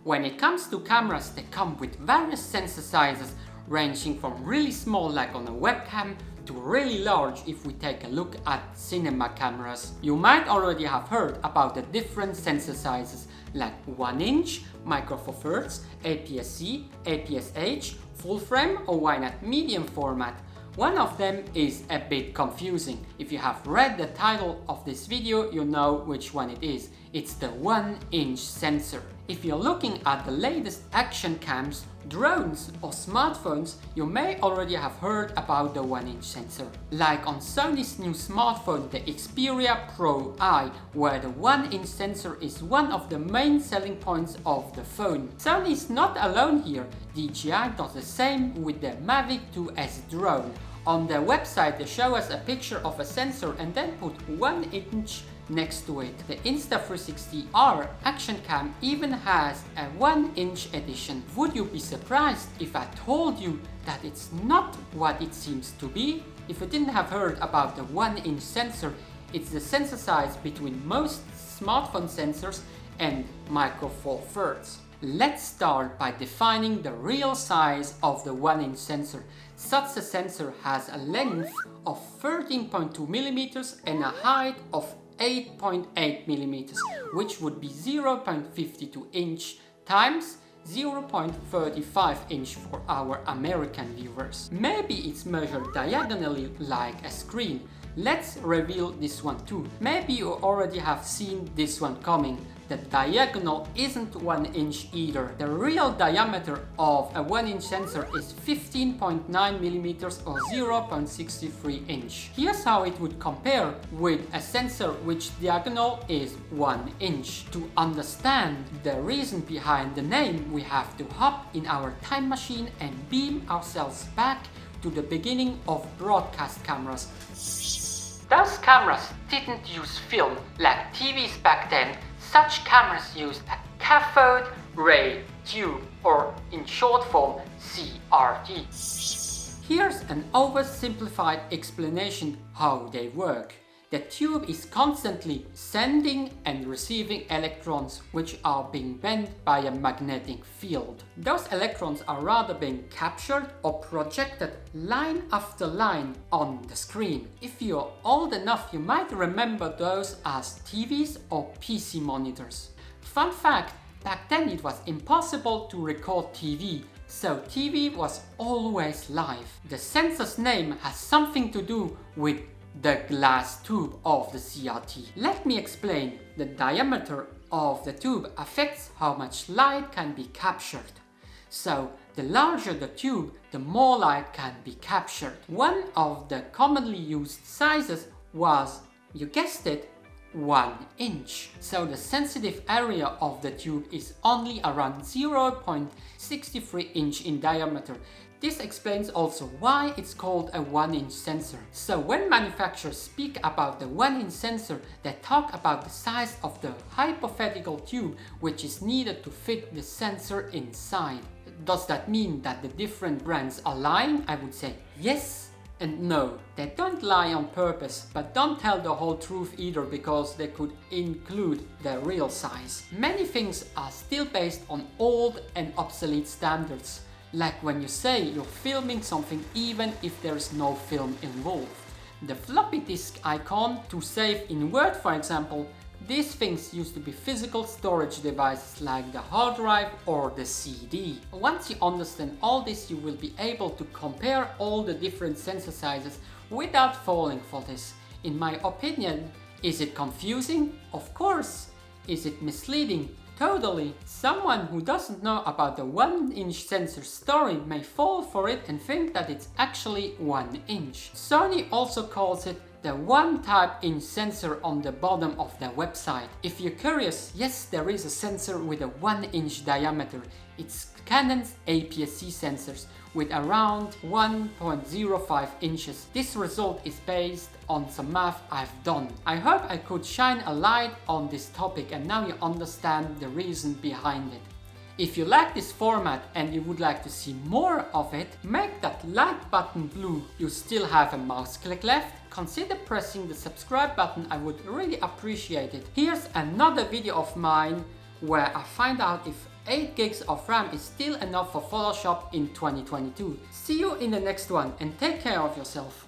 When it comes to cameras, they come with various sensor sizes ranging from really small like on a webcam to really large if we take a look at cinema cameras. You might already have heard about the different sensor sizes like 1 inch, micro four thirds, APS-C, APS-H, full frame or why not medium format. One of them is a bit confusing. If you have read the title of this video, you know which one it is. It's the 1 inch sensor. If you're looking at the latest action cams, drones or smartphones, you may already have heard about the 1 inch sensor. Like on Sony's new smartphone, the Xperia Pro I, where the 1 inch sensor is one of the main selling points of the phone. Sony is not alone here. DJI does the same with the Mavic 2S drone. On their website they show us a picture of a sensor and then put 1 inch next to it. The Insta360R action cam even has a 1 inch edition. Would you be surprised if I told you that it's not what it seems to be? If you didn't have heard about the 1 inch sensor, it's the sensor size between most smartphone sensors and micro four thirds. Let's start by defining the real size of the 1 inch sensor. Such a sensor has a length of 13.2 millimeters and a height of 8.8 millimeters, which would be 0.52 inch times 0.35 inch for our American viewers. Maybe it's measured diagonally like a screen. Let's reveal this one too. Maybe you already have seen this one coming. The diagonal isn't 1 inch either. The real diameter of a 1 inch sensor is 15.9 millimeters or 0.63 inch. Here's how it would compare with a sensor which diagonal is 1 inch. To understand the reason behind the name, we have to hop in our time machine and beam ourselves back to the beginning of broadcast cameras. Those cameras didn't use film like TVs back then. Such cameras used a cathode ray tube, or in short form CRT. Here's an oversimplified explanation how they work. The tube is constantly sending and receiving electrons which are being bent by a magnetic field. Those electrons are rather being captured or projected line after line on the screen. If you're old enough, you might remember those as TVs or PC monitors. Fun fact, back then it was impossible to record TV. So TV was always live. The sensor's name has something to do with the glass tube of the CRT. Let me explain. The diameter of the tube affects how much light can be captured. So the larger the tube, the more light can be captured. One of the commonly used sizes was, you guessed it, 1 inch. So the sensitive area of the tube is only around 0.63 inch in diameter. This explains also why it's called a 1 inch sensor. So when manufacturers speak about the 1 inch sensor, they talk about the size of the hypothetical tube which is needed to fit the sensor inside. Does that mean that the different brands are lying? I would say yes and no. They don't lie on purpose, but don't tell the whole truth either, because they could include the real size. Many things are still based on old and obsolete standards. Like when you say you're filming something even if there is no film involved. The floppy disk icon to save in Word, for example, these things used to be physical storage devices like the hard drive or the CD. Once you understand all this, you will be able to compare all the different sensor sizes without falling for this. In my opinion, is it confusing? Of course. Is it misleading? Totally. Someone who doesn't know about the 1 inch sensor story may fall for it and think that it's actually 1 inch. Sony also calls it the 1 type inch sensor on the bottom of their website. If you're curious, yes, there is a sensor with a 1 inch diameter. It's Canon's APS-C sensors with around 1.05 inches. This result is based on some math I've done. I hope I could shine a light on this topic and now you understand the reason behind it. If you like this format and you would like to see more of it, make that like button blue. You still have a mouse click left. Consider pressing the subscribe button, I would really appreciate it. Here's another video of mine where I find out if 8 gigs of RAM is still enough for Photoshop in 2022. See you in the next one and take care of yourself.